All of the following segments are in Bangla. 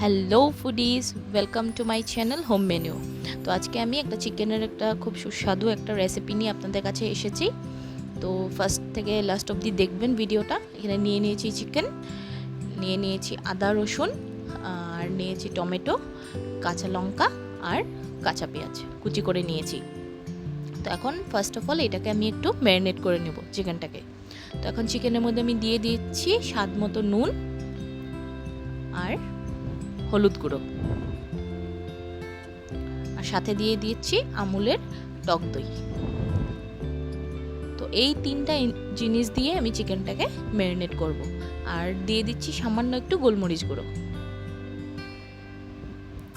Hello foodies, welcome to my channel home menu. তো আজকে আমি একটা চিকেনের একটা খুব সুস্বাদু একটা রেসিপি নিয়ে আপনাদের কাছে এসেছি। তো ফার্স্ট থেকে লাস্ট অবধি দেখবেন ভিডিওটা। এখানে নিয়ে নিয়েছি চিকেন, নিয়ে নিয়েছি আদা রসুন, আর নিয়েছি টমেটো, কাঁচা লঙ্কা আর কাঁচা পেঁয়াজ কুচি করে নিয়েছি। তো এখন ফার্স্ট অফ অল এটাকে আমি একটু ম্যারিনেট করে নেব চিকেনটাকে। তো এখন চিকেনের মধ্যে আমি দিয়ে দিচ্ছি স্বাদ মতো নুন আর হলুদ গুঁড়ো, আর সাথে দিয়ে দিচ্ছি আমুলের টক দই। তো এই তিনটা জিনিস দিয়ে আমি চিকেনটাকে ম্যারিনেট করব। আর দিয়ে দিচ্ছি সামান্য একটু গোলমরিচ গুঁড়ো।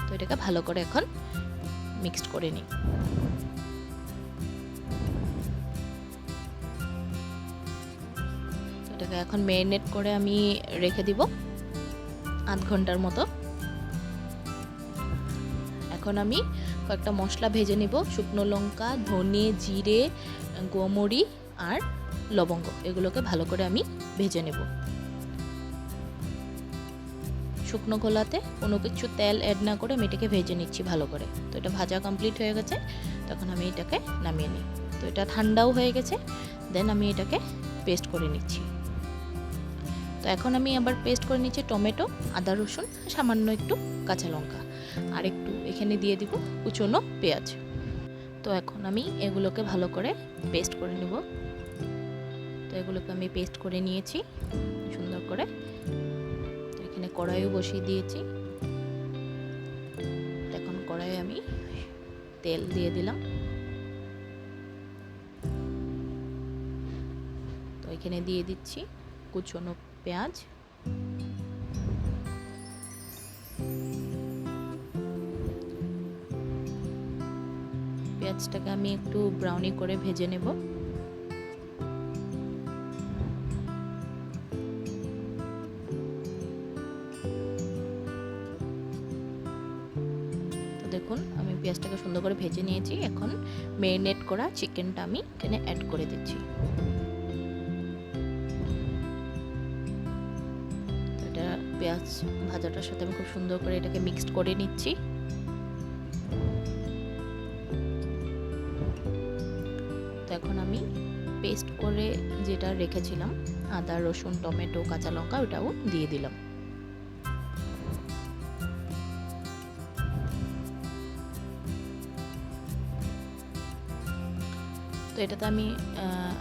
তো এটাকে ভালো করে এখন মিক্সড করে নিই। এটাকে এখন ম্যারিনেট করে আমি রেখে দিব আধ ঘন্টার মতো। এখন আমি কয়েকটা মশলা ভেজে নেব। শুকনো লঙ্কা, ধনে, জিরে, গোমরি আর লবঙ্গ, এগুলোকে ভালো করে আমি ভেজে নেব। শুকনো খোলাতে কোনো কিছু তেল অ্যাড না করে আমি এটাকে ভেজে নিচ্ছি ভালো করে। তো এটা ভাজা কমপ্লিট হয়ে গেছে, তখন আমি এটাকে নামিয়ে নিই। তো এটা ঠান্ডাও হয়ে গেছে, দেন আমি এটাকে পেস্ট করে নিচ্ছি। তো এখন আমি আবার পেস্ট করে নিচ্ছি টমেটো, আদা রসুন, সামান্য একটু কাঁচা লঙ্কা, আর একটু এখানে দিয়ে দিব কুচনো পেঁয়াজ। তো এখন আমি এগুলোকে ভালো করে পেস্ট করে নেব। তো এগুলোকে আমি পেস্ট করে নিয়েছি সুন্দর করে। তো এখানে কড়াইও বসিয়ে দিয়েছি। এখন কড়াইয়ে আমি তেল দিয়ে দিলাম। তো এখানে দিয়ে দিচ্ছি কুচনো পেঁয়াজ, পেঁয়াজটাকে আমি একটু ব্রাউনি করে ভেজে নেব। তো দেখুন আমি পেঁয়াজটাকে সুন্দর করে ভেজে নিয়েছি। এখন ম্যারিনেট করা চিকেনটা আমি এখানে অ্যাড করে দিচ্ছি। তো এটা পেঁয়াজ ভাজাটার সাথে আমি খুব সুন্দর করে এটাকে মিক্সড করে নিচ্ছি। এখন আমি পেস্ট করে যেটা রেখেছিলাম আদা রসুন টমেটো কাঁচা লঙ্কা, ওটাও দিয়ে দিলাম। তো এটাতে আমি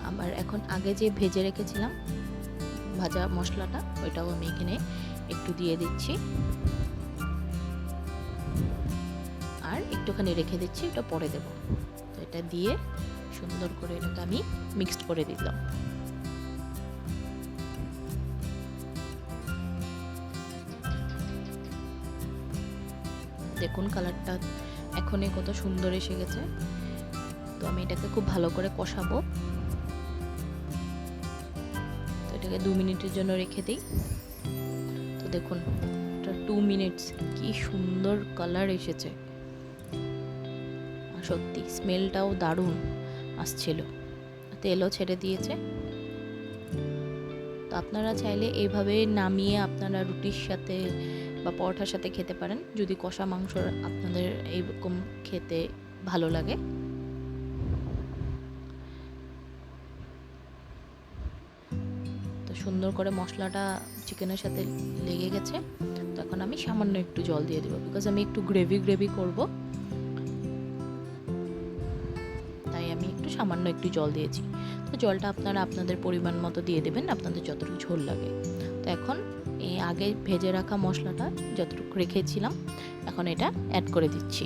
আবার এখন আগে যে ভেজে রেখেছিলাম ভাজা মশলাটা, ওইটাও আমি এখানে একটু দিয়ে দিচ্ছি, আর একটুখানি রেখে দিচ্ছি, এটা পরে দেব। তো এটা দিয়ে সুন্দর করে এটাকে আমি মিক্সড করে দিলাম। দেখুন কালারটা এখনই কত সুন্দর এসে গেছে। তো আমি এটাকে খুব ভালো করে কষাবো। তো এটাকে 2 মিনিটের জন্য রেখে দিই। তো দেখুন এটা 2 মিনিটস, কি সুন্দর কালার এসেছে, সত্যি স্মেলটাও দারুণ আসছিল, তেলও ছেড়ে দিয়েছে। তো আপনারা চাইলে এইভাবে নামিয়ে আপনারা রুটির সাথে বা পরোটার সাথে খেতে পারেন, যদি কষা মাংস আপনাদের এইরকম খেতে ভালো লাগে। তো সুন্দর করে মশলাটা চিকেনের সাথে লেগে গেছে। তো এখন আমি সামান্য একটু জল দিয়ে দেবো, বিকজ আমি একটু গ্রেভি করব, তাই আমি একটু সামান্য একটু জল দিয়েছি। তো জলটা আপনারা আপনাদের পরিমাণ মতো দিয়ে দেবেন, আপনাদের যতটুকু ঝোল লাগে। তো এখন এই আগে ভেজে রাখা মশলাটা যতটুকু রেখেছিলাম এখন এটা অ্যাড করে দিচ্ছি।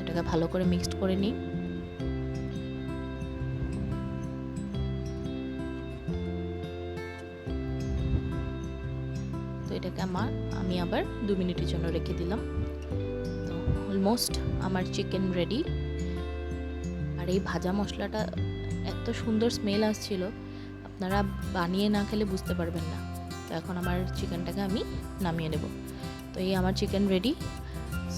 এটাকে ভালো করে মিক্সড করে নিই। তো এটাকে আমি আবার 2 মিনিটের জন্য রেখে দিলাম। তো অলমোস্ট আমার চিকেন রেডি। আর এই ভাজা মশলাটা এত সুন্দর স্মেল আসছিল, আপনারা বানিয়ে না খেলে বুঝতে পারবেন না। তো এখন আমার চিকেনটাকে আমি নামিয়ে নেব। তো এই আমার চিকেন রেডি।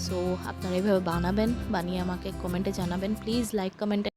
সো আপনারা এইভাবে বানাবেন, বানিয়ে আমাকে কমেন্টে জানাবেন। প্লিজ লাইক কমেন্টে